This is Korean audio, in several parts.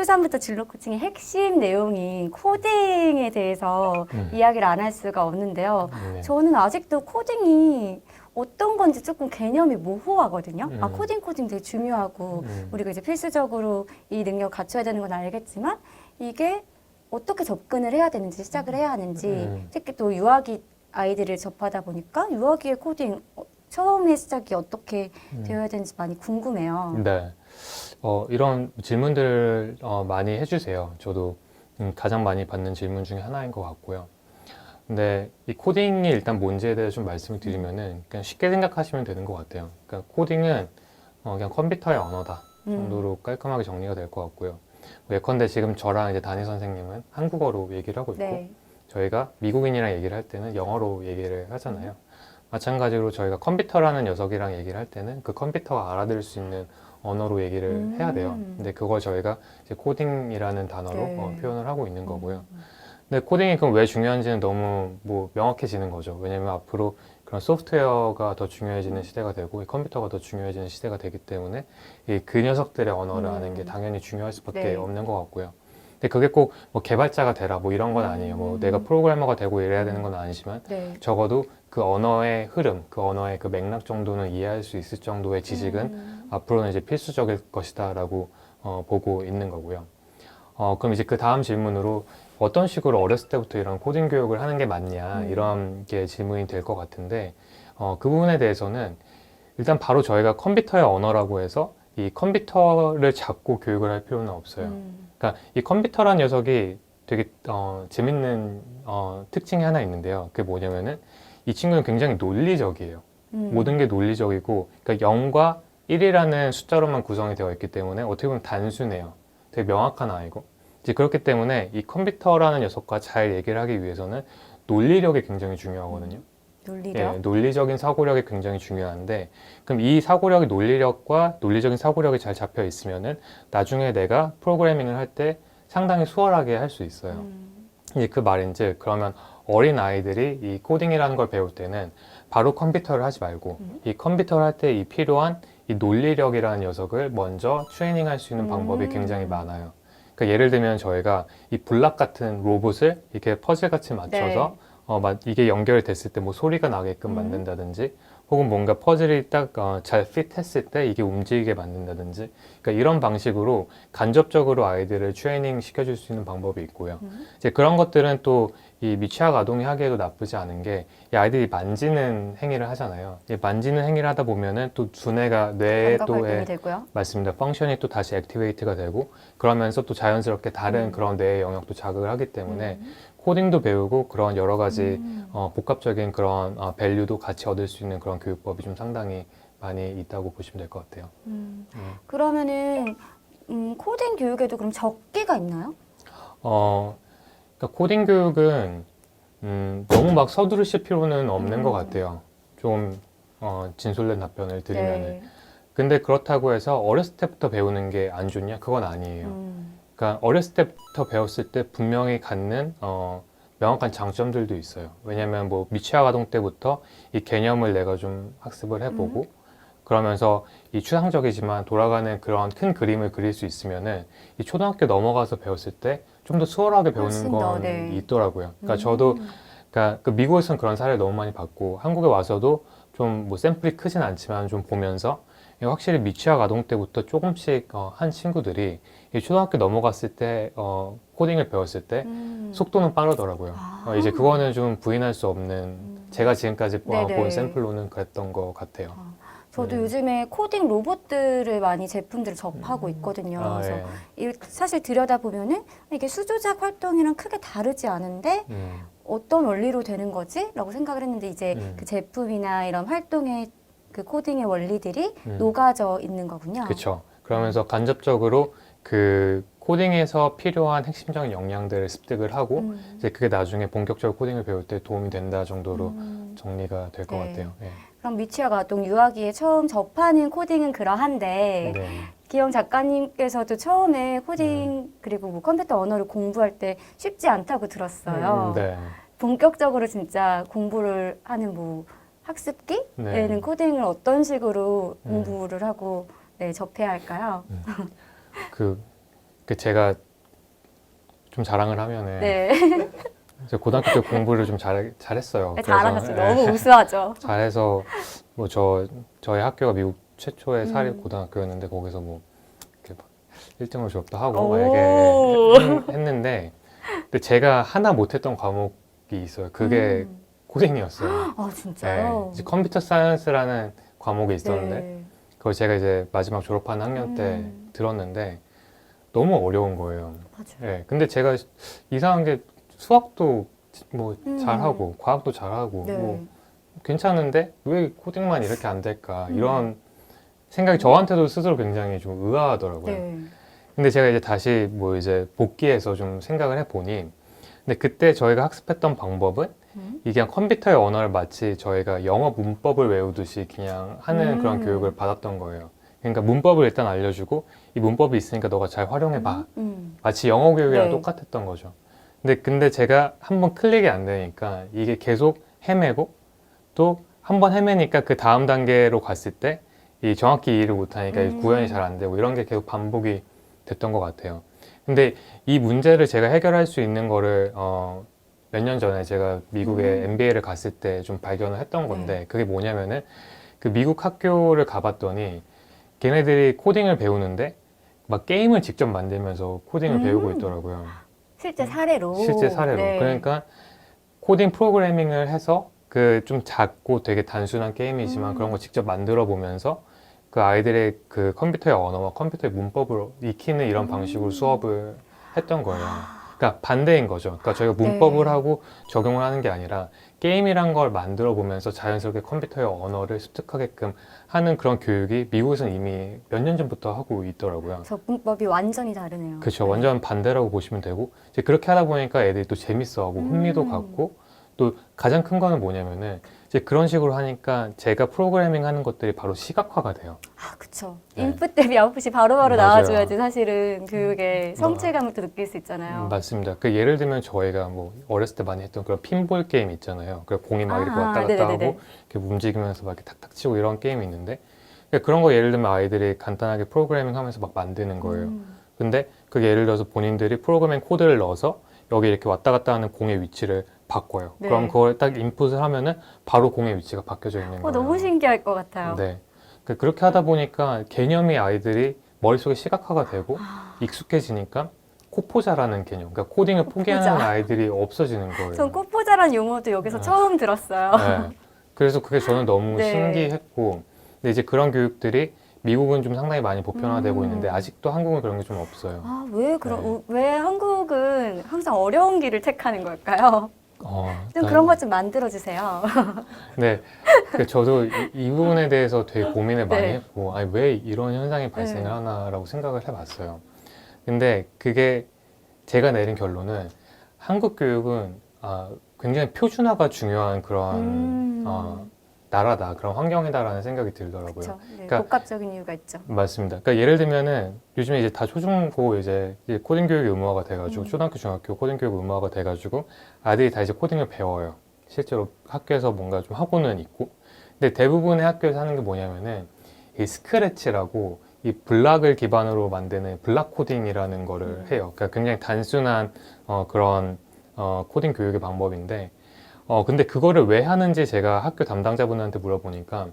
초반부터 진로 코칭의 핵심 내용인 코딩에 대해서 이야기를 안 할 수가 없는데요. 네. 저는 아직도 코딩이 어떤 건지 조금 개념이 모호하거든요. 아, 코딩 되게 중요하고 우리가 이제 필수적으로 이 능력 갖춰야 되는 건 알겠지만 이게 어떻게 접근을 해야 되는지 시작을 해야 하는지 특히 또 유아기 아이들을 접하다 보니까 유아기의 코딩 처음에 시작이 어떻게 되어야 되는지 많이 궁금해요. 네. 이런 질문들 많이 해주세요. 저도 가장 많이 받는 질문 중에 하나인 것 같고요. 근데 이 코딩이 일단 뭔지에 대해서 좀 말씀을 드리면은 그냥 쉽게 생각하시면 되는 것 같아요. 그러니까 코딩은 그냥 컴퓨터의 언어다 정도로 깔끔하게 정리가 될 것 같고요. 예컨대 지금 저랑 이제 담임 선생님은 한국어로 얘기를 하고 있고 네. 저희가 미국인이랑 얘기를 할 때는 영어로 얘기를 하잖아요. 마찬가지로 저희가 컴퓨터라는 녀석이랑 얘기를 할 때는 그 컴퓨터가 알아들을 수 있는 언어로 얘기를 해야 돼요. 근데 그걸 저희가 이제 코딩이라는 단어로 네. 표현을 하고 있는 거고요. 근데 코딩이 그럼 왜 중요한지는 너무 뭐 명확해지는 거죠. 왜냐면 앞으로 그런 소프트웨어가 더 중요해지는 시대가 되고 이 컴퓨터가 더 중요해지는 시대가 되기 때문에 그 녀석들의 언어를 아는 게 당연히 중요할 수밖에 네. 없는 것 같고요. 근데 그게 꼭 뭐 개발자가 되라 뭐 이런 건 아니에요. 뭐 내가 프로그래머가 되고 이래야 되는 건 아니지만 네. 적어도 그 언어의 흐름, 그 언어의 그 맥락 정도는 이해할 수 있을 정도의 지식은 앞으로는 이제 필수적일 것이다라고 보고 있는 거고요. 그럼 이제 그 다음 질문으로 어떤 식으로 어렸을 때부터 이런 코딩 교육을 하는 게 맞냐 이런 게 질문이 될 것 같은데 그 부분에 대해서는 일단 바로 저희가 컴퓨터의 언어라고 해서 이 컴퓨터를 잡고 교육을 할 필요는 없어요. 그러니까 이 컴퓨터란 녀석이 되게 재밌는 특징이 하나 있는데요. 그게 뭐냐면은 이 친구는 굉장히 논리적이에요. 모든 게 논리적이고 그러니까 0과 1이라는 숫자로만 구성이 되어 있기 때문에 어떻게 보면 단순해요. 되게 명확한 아이고 이제 그렇기 때문에 이 컴퓨터라는 녀석과 잘 얘기를 하기 위해서는 논리력이 굉장히 중요하거든요. 논리력? 예, 논리적인 사고력이 굉장히 중요한데 그럼 이 사고력이 논리력과 논리적인 사고력이 잘 잡혀 있으면은 나중에 내가 프로그래밍을 할 때 상당히 수월하게 할 수 있어요. 이제 그 말인즉 그러면 어린 아이들이 이 코딩이라는 걸 배울 때는 바로 컴퓨터를 하지 말고 이 컴퓨터를 할 때 이 필요한 이 논리력이라는 녀석을 먼저 트레이닝할 수 있는 방법이 굉장히 많아요. 그러니까 예를 들면 저희가 이 블락 같은 로봇을 이렇게 퍼즐같이 맞춰서 이게 연결됐을 때 뭐 소리가 나게끔 만든다든지 혹은 뭔가 퍼즐이 딱 잘 핏했을 때 이게 움직이게 만든다든지 그러니까 이런 방식으로 간접적으로 아이들을 트레이닝 시켜줄 수 있는 방법이 있고요. 이제 그런 것들은 또 이 미취학 아동이 하기에도 나쁘지 않은 게 이 아이들이 만지는 행위를 하잖아요. 이 만지는 행위를 하다 보면은 또 두뇌가 뇌 감각 활동이 또에 되고요. 맞습니다. 펑션이 또 다시 액티베이트가 되고 그러면서 또 자연스럽게 다른 그런 뇌의 영역도 자극을 하기 때문에 코딩도 배우고 그런 여러 가지 복합적인 그런 밸류도 같이 얻을 수 있는 그런 교육법이 좀 상당히 많이 있다고 보시면 될 것 같아요. 그러면은 코딩 교육에도 그럼 적기가 있나요? 그러니까 코딩 교육은 너무 막 서두르실 필요는 없는 것 같아요. 좀 진솔된 답변을 드리면은. 네. 근데 그렇다고 해서 어렸을 때부터 배우는 게 안 좋냐? 그건 아니에요. 그러니까 어렸을 때부터 배웠을 때 분명히 갖는 명확한 장점들도 있어요. 왜냐하면 뭐 미취학 아동 때부터 이 개념을 내가 좀 학습을 해보고 그러면서 이 추상적이지만 돌아가는 그런 큰 그림을 그릴 수 있으면은 이 초등학교 넘어가서 배웠을 때 좀 더 수월하게 배우는 훨씬 더, 건 네. 있더라고요. 그러니까 저도 그러니까 그 미국에서는 그런 사례를 너무 많이 봤고 한국에 와서도 좀 뭐 샘플이 크진 않지만 좀 보면서 확실히 미취학 아동 때부터 조금씩 한 친구들이 이 초등학교 넘어갔을 때 코딩을 배웠을 때 속도는 빠르더라고요. 이제 그거는 좀 부인할 수 없는 제가 지금까지 본 네네. 샘플로는 그랬던 것 같아요. 저도 요즘에 코딩 로봇들을 많이 제품들을 접하고 있거든요. 그래서 사실 들여다보면은 이게 수조작 활동이랑 크게 다르지 않은데 어떤 원리로 되는 거지? 라고 생각을 했는데 이제 그 제품이나 이런 활동의 그 코딩의 원리들이 녹아져 있는 거군요. 그렇죠. 그러면서 간접적으로 그 코딩에서 필요한 핵심적인 역량들을 습득을 하고 이제 그게 나중에 본격적으로 코딩을 배울 때 도움이 된다 정도로 정리가 될 것 네. 같아요. 예. 그럼 미취학 아동 유아기에 처음 접하는 코딩은 그러한데 네. 기영 작가님께서도 처음에 코딩 그리고 뭐 컴퓨터 언어를 공부할 때 쉽지 않다고 들었어요. 네. 본격적으로 진짜 공부를 하는 뭐 학습기에는 네. 코딩을 어떤 식으로 공부를 하고 네, 접해야 할까요? 그 그 제가 좀 자랑을 하면은 네. 이제 고등학교 때 공부를 좀 잘했어요. 잘하셨어요. 그래서, 너무 우수하죠. 잘해서 뭐 저희 학교가 미국 최초의 사립 음. 고등학교였는데 거기서 뭐 이렇게 막 1등으로 졸업도 하고 막 오. 이렇게 했는데 근데 제가 하나 못했던 과목이 있어요. 그게 코딩이었어요. 아, 네, 진짜요? 이제 컴퓨터 사이언스라는 과목이 있었는데 네. 그걸 제가 이제 마지막 졸업하는 학년 때 들었는데 너무 어려운 거예요. 맞아요. 네, 근데 제가 이상한 게 수학도 뭐 음. 잘하고 과학도 잘하고 네. 뭐 괜찮은데 왜 코딩만 이렇게 안 될까 음. 이런 생각이 저한테도 스스로 굉장히 좀 의아하더라고요. 네. 근데 제가 이제 다시 뭐 이제 복귀해서 좀 생각을 해보니 근데 그때 저희가 학습했던 방법은 이게 그냥 컴퓨터의 언어를 마치 저희가 영어 문법을 외우듯이 그냥 하는 그런 교육을 받았던 거예요. 그러니까 문법을 일단 알려주고 이 문법이 있으니까 너가 잘 활용해봐. 마치 영어 교육이랑 네. 똑같았던 거죠. 근데 제가 한번 클릭이 안 되니까 이게 계속 헤매고 또 한 번 헤매니까 그 다음 단계로 갔을 때 이 정확히 이해를 못하니까 이 구현이 잘 안 되고 이런 게 계속 반복이 됐던 것 같아요. 근데 이 문제를 제가 해결할 수 있는 거를 몇 년 전에 제가 미국에 MBA를 갔을 때 좀 발견을 했던 건데 그게 뭐냐면은 그 미국 학교를 가봤더니 걔네들이 코딩을 배우는데 막 게임을 직접 만들면서 코딩을 배우고 있더라고요. 실제 사례로. 실제 사례로. 네. 그러니까 코딩 프로그래밍을 해서 그 좀 작고 되게 단순한 게임이지만 그런 거 직접 만들어 보면서 그 아이들의 그 컴퓨터의 언어와 컴퓨터의 문법을 익히는 이런 방식으로 수업을 했던 거예요. 그러니까 반대인 거죠. 그러니까 저희가 문법을 네. 하고 적용을 하는 게 아니라 게임이란 걸 만들어 보면서 자연스럽게 컴퓨터의 언어를 습득하게끔 하는 그런 교육이 미국에서는 이미 몇 년 전부터 하고 있더라고요. 저 문법이 완전히 다르네요. 그렇죠. 네. 완전 반대라고 보시면 되고 이제 그렇게 하다 보니까 애들이 또 재밌어하고 흥미도 갖고 또 가장 큰 거는 뭐냐면은 이제 그런 식으로 하니까 제가 프로그래밍 하는 것들이 바로 시각화가 돼요. 아, 그쵸. 네. 인풋 대비 아웃풋이 바로바로 맞아요. 나와줘야지 사실은 교육의 성취감을 또 느낄 수 있잖아요. 맞습니다. 그 예를 들면 저희가 뭐 어렸을 때 많이 했던 그런 핀볼 게임 있잖아요. 그 공이 막 이렇게 왔다 갔다 네네네네. 하고 이렇게 움직이면서 막 이렇게 탁탁 치고 이런 게임이 있는데 그러니까 그런 거 예를 들면 아이들이 간단하게 프로그래밍 하면서 막 만드는 거예요. 근데 그게 예를 들어서 본인들이 프로그래밍 코드를 넣어서 여기 이렇게 왔다 갔다 하는 공의 위치를 바꿔요. 네. 그럼 그걸 딱 인풋을 하면은 바로 공의 위치가 바뀌어져 있는 거예요. 너무 신기할 것 같아요. 네. 그렇게 하다 보니까 개념이 아이들이 머릿속에 시각화가 되고 익숙해지니까 코포자라는 개념, 그러니까 코딩을 포기하는 코포자. 아이들이 없어지는 거예요. 전 꽃보자란 용어도 여기서 처음 들었어요. 네. 그래서 그게 저는 너무 네. 신기했고, 근데 이제 그런 교육들이 미국은 좀 상당히 많이 보편화되고 있는데 아직도 한국은 그런 게 좀 없어요. 아, 왜 한국은 항상 어려운 길을 택하는 걸까요? 좀 그런 것 좀 만들어 주세요. 네, 저도 이 부분에 대해서 되게 고민을 많이 네. 했고, 아니, 왜 이런 현상이 발생을 하나라고 생각을 해봤어요. 근데 그게 제가 내린 결론은 한국 교육은 굉장히 표준화가 중요한 그런 나라다, 그런 환경이다라는 생각이 들더라고요. 그렇죠. 네, 그러니까 복합적인 이유가 있죠. 맞습니다. 그러니까 예를 들면은 요즘에 이제 다 초중고 이제 코딩 교육이 의무화가 돼가지고 초등학교, 중학교 코딩 교육 의무화가 돼가지고 아이들이 다 이제 코딩을 배워요. 실제로 학교에서 뭔가 좀 하고는 있고, 근데 대부분의 학교에서 하는 게 뭐냐면은 이 스크래치라고 이 블락을 기반으로 만드는 블락 코딩이라는 거를 해요. 그러니까 굉장히 단순한 그런 코딩 교육의 방법인데, 근데 그거를 왜 하는지 제가 학교 담당자분한테 물어보니까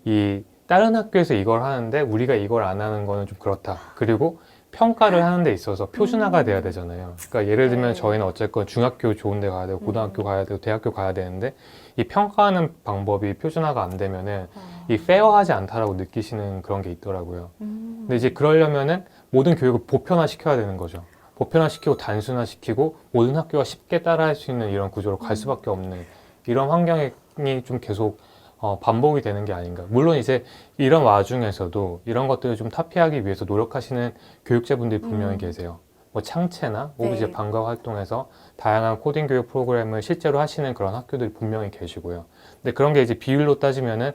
이 다른 학교에서 이걸 하는데 우리가 이걸 안 하는 거는 좀 그렇다. 그리고 평가를 하는 데 있어서 표준화가 돼야 되잖아요. 그러니까 예를 들면 저희는 어쨌건 중학교 좋은 데 가야 되고 고등학교 가야 되고 대학교 가야 되는데 이 평가하는 방법이 표준화가 안 되면은 이 페어하지 않다라고 느끼시는 그런 게 있더라고요. 근데 이제 그러려면은 모든 교육을 보편화 시켜야 되는 거죠. 보편화시키고 단순화시키고 모든 학교가 쉽게 따라할 수 있는 이런 구조로 갈 수밖에 없는 이런 환경이 좀 계속 반복이 되는 게 아닌가. 물론 이제 이런 와중에서도 이런 것들을 좀 타피하기 위해서 노력하시는 교육자분들이 분명히 계세요. 뭐 창체나 오브제 방과 활동에서 다양한 코딩 교육 프로그램을 실제로 하시는 그런 학교들이 분명히 계시고요. 근데 그런 게 이제 비율로 따지면은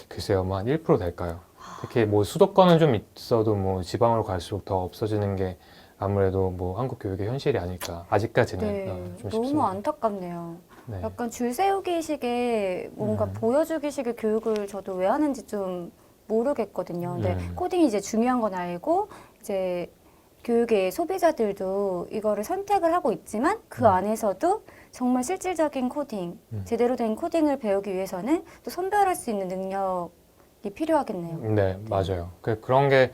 글쎄요, 뭐 한 1% 될까요? 특히 뭐 수도권은 좀 있어도 뭐 지방으로 갈수록 더 없어지는 게 아무래도 뭐 한국 교육의 현실이 아닐까. 아직까지는 좀 너무 싶습니다. 안타깝네요. 네. 약간 줄 세우기식의 뭔가 보여주기식의 교육을 저도 왜 하는지 좀 모르겠거든요. 근데 코딩이 이제 중요한 건 알고 이제 교육의 소비자들도 이거를 선택을 하고 있지만 그 안에서도 정말 실질적인 코딩, 제대로 된 코딩을 배우기 위해서는 또 선별할 수 있는 능력이 필요하겠네요. 네, 맞아요. 그런 게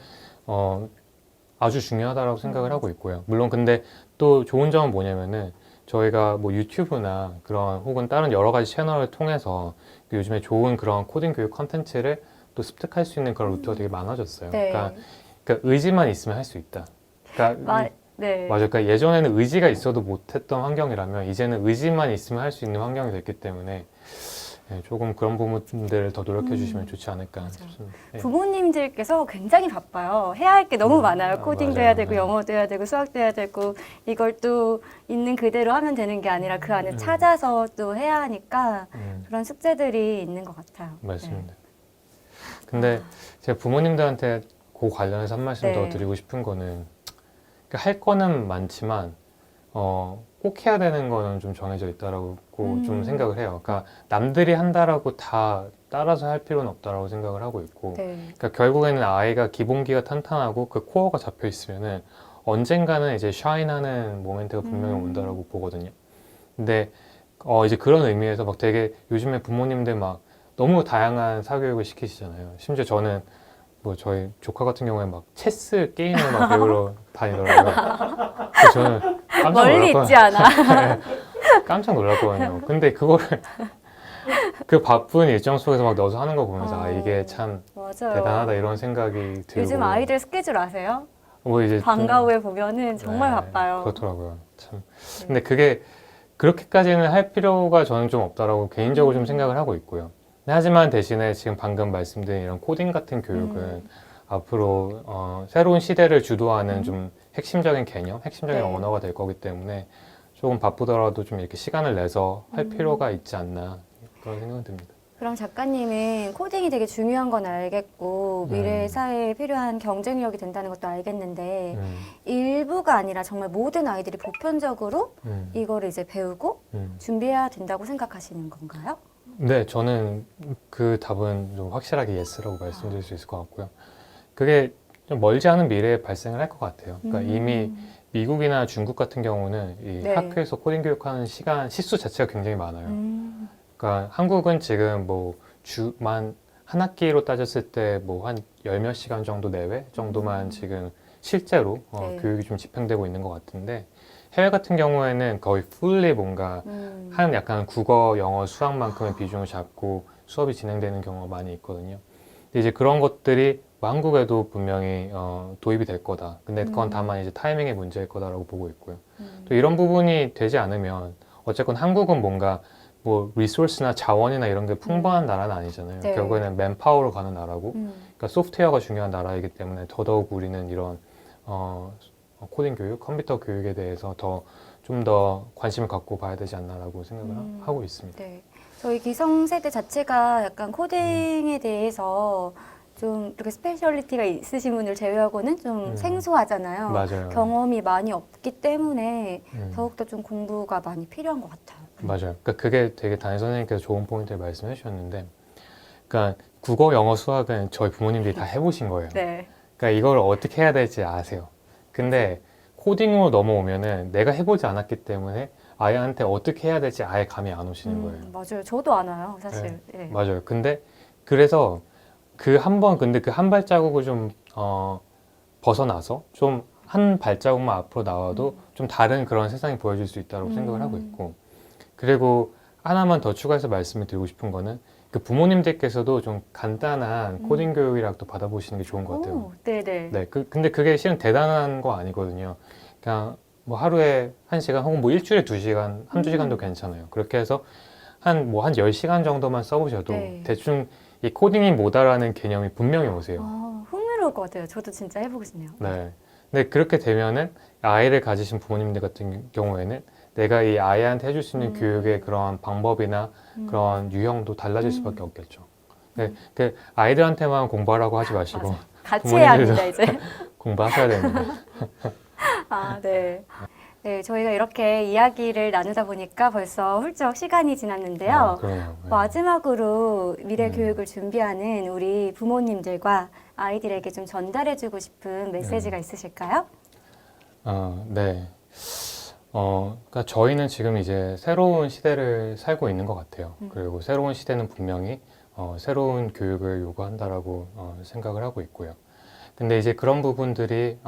아주 중요하다고 생각을 하고 있고요. 물론 근데 또 좋은 점은 뭐냐면은 저희가 뭐 유튜브나 그런 혹은 다른 여러 가지 채널을 통해서 요즘에 좋은 그런 코딩 교육 컨텐츠를 또 습득할 수 있는 그런 루트가 되게 많아졌어요. 네. 그러니까 의지만 있으면 할 수 있다. 그러니까 네. 맞아요. 그러니까 예전에는 의지가 있어도 못했던 환경이라면 이제는 의지만 있으면 할 수 있는 환경이 됐기 때문에 네, 조금 그런 부분들을 더 노력해 주시면 좋지 않을까 싶습니다. 네. 부모님들께서 굉장히 바빠요. 해야 할 게 너무 많아요. 코딩도 맞아요. 해야 되고 네. 영어도 해야 되고 수학도 해야 되고 이걸 또 있는 그대로 하면 되는 게 아니라 그 안에 찾아서 또 해야 하니까 그런 숙제들이 있는 것 같아요. 맞습니다. 근데 제가 부모님들한테 그 관련해서 한 말씀 더 네. 드리고 싶은 거는 그러니까 할 거는 많지만 꼭 해야 되는 거는 좀 정해져 있다라고 좀 생각을 해요. 그러니까 남들이 한다라고 다 따라서 할 필요는 없다라고 생각을 하고 있고 네. 그러니까 결국에는 아이가 기본기가 탄탄하고 그 코어가 잡혀 있으면은 언젠가는 이제 샤인하는 모멘트가 분명히 온다라고 보거든요. 근데 이제 그런 의미에서 막 되게 요즘에 부모님들 막 너무 다양한 사교육을 시키시잖아요. 심지어 저는 뭐 저희 조카 같은 경우에 막 체스 게임을 막 배우러 다니더라고요. 그래서 저는 깜짝 멀리 놀랐거든요. 있지 않아. 깜짝 놀랐거든요. 근데 그거를 그 바쁜 일정 속에서 막 넣어서 하는 거 보면서 이게 참 맞아요. 대단하다 이런 생각이 들고 요즘 아이들 스케줄 아세요? 뭐 이제 방과 후에 보면은 정말 네, 바빠요. 그렇더라고요. 참. 근데 그게 그렇게까지는 할 필요가 저는 좀 없다라고 개인적으로 좀 생각을 하고 있고요. 하지만 대신에 지금 방금 말씀드린 이런 코딩 같은 교육은 앞으로 새로운 시대를 주도하는 좀 핵심적인 개념, 핵심적인 네. 언어가 될 거기 때문에 조금 바쁘더라도 좀 이렇게 시간을 내서 할 필요가 있지 않나 그런 생각이 듭니다. 그럼 작가님은 코딩이 되게 중요한 건 알겠고 미래 사회에 필요한 경쟁력이 된다는 것도 알겠는데 일부가 아니라 정말 모든 아이들이 보편적으로 이거를 이제 배우고 준비해야 된다고 생각하시는 건가요? 네, 저는 그 답은 좀 확실하게 예스라고 말씀드릴 수 있을 것 같고요. 그게 좀 멀지 않은 미래에 발생을 할 것 같아요. 그러니까 이미 미국이나 중국 같은 경우는 이 네. 학교에서 코딩 교육하는 시수 자체가 굉장히 많아요. 그러니까 한국은 지금 뭐 주만 한 학기로 따졌을 때 뭐 한 열 몇 시간 정도 내외 정도만 지금 실제로 네. 교육이 좀 집행되고 있는 것 같은데 해외 같은 경우에는 거의 fully 뭔가 한 약간 국어, 영어, 수학만큼의 비중을 잡고 수업이 진행되는 경우가 많이 있거든요. 근데 이제 그런 것들이 뭐 한국에도 분명히 도입이 될 거다. 근데 그건 다만 이제 타이밍의 문제일 거다라고 보고 있고요. 또 이런 부분이 되지 않으면 어쨌건 한국은 뭔가 뭐 리소스나 자원이나 이런 게 풍부한 나라는 아니잖아요. 네. 결국에는 맨파워로 가는 나라고, 그러니까 소프트웨어가 중요한 나라이기 때문에 더더욱 우리는 이런 코딩 교육, 컴퓨터 교육에 대해서 좀 더 관심을 갖고 봐야 되지 않나라고 생각을 하고 있습니다. 네. 저희 기성세대 자체가 약간 코딩에 대해서 좀 이렇게 스페셜리티가 있으신 분을 제외하고는 좀 생소하잖아요. 맞아요. 경험이 많이 없기 때문에 더욱더 좀 공부가 많이 필요한 것 같아요. 맞아요. 그러니까 그게 되게 담임 선생님께서 좋은 포인트를 말씀해 주셨는데, 그러니까 국어, 영어, 수학은 저희 부모님들이 다 해보신 거예요. 네. 그러니까 이걸 어떻게 해야 될지 아세요. 근데 코딩으로 넘어오면은 내가 해보지 않았기 때문에 아이한테 어떻게 해야 될지 아예 감이 안 오시는 거예요. 맞아요. 저도 안 와요, 사실. 네, 네. 맞아요. 근데 그래서 그 한 발자국을 좀 벗어나서 좀 한 발자국만 앞으로 나와도 좀 다른 그런 세상이 보여줄 수 있다고 생각을 하고 있고, 그리고 하나만 더 추가해서 말씀을 드리고 싶은 거는 그 부모님들께서도 좀 간단한 코딩 교육이라도 받아보시는 게 좋은 것 같아요. 오, 네네. 네, 근데 그게 실은 대단한 거 아니거든요. 그냥 뭐 하루에 1시간 혹은 뭐 일주일에 2시간, 한두 시간도 괜찮아요. 그렇게 해서 한 10시간 정도만 써보셔도 네. 대충 이 코딩이 뭐다라는 개념이 분명히 오세요. 흥미로울 것 같아요. 저도 진짜 해보고 싶네요. 네. 근데 그렇게 되면은 아이를 가지신 부모님들 같은 경우에는 내가 이 아이한테 해줄 수 있는 교육의 그런 방법이나 그런 유형도 달라질 수밖에 없겠죠. 네, 그 아이들한테만 공부하라고 하지 마시고 맞아요. 같이 해야 합니다, 부모님들도 이제. 공부하셔야 됩니다. 아, 네. 네, 저희가 이렇게 이야기를 나누다 보니까 벌써 훌쩍 시간이 지났는데요. 그러네요. 네. 마지막으로 미래 교육을 준비하는 우리 부모님들과 아이들에게 좀 전달해주고 싶은 메시지가 있으실까요? 네. 그러니까 저희는 지금 이제 새로운 시대를 살고 있는 것 같아요. 그리고 새로운 시대는 분명히 새로운 교육을 요구한다라고 생각을 하고 있고요. 근데 이제 그런 부분들이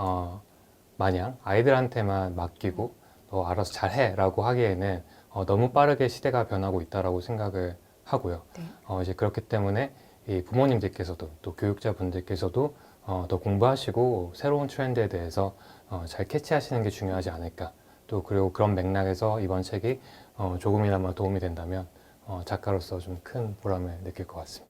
마냥 아이들한테만 맡기고 너 알아서 잘해라고 하기에는 너무 빠르게 시대가 변하고 있다라고 생각을 하고요. 네. 이제 그렇기 때문에 이 부모님들께서도 또 교육자분들께서도 더 공부하시고 새로운 트렌드에 대해서 잘 캐치하시는 게 중요하지 않을까. 또 그리고 그런 맥락에서 이번 책이 조금이나마 도움이 된다면 작가로서 좀 큰 보람을 느낄 것 같습니다.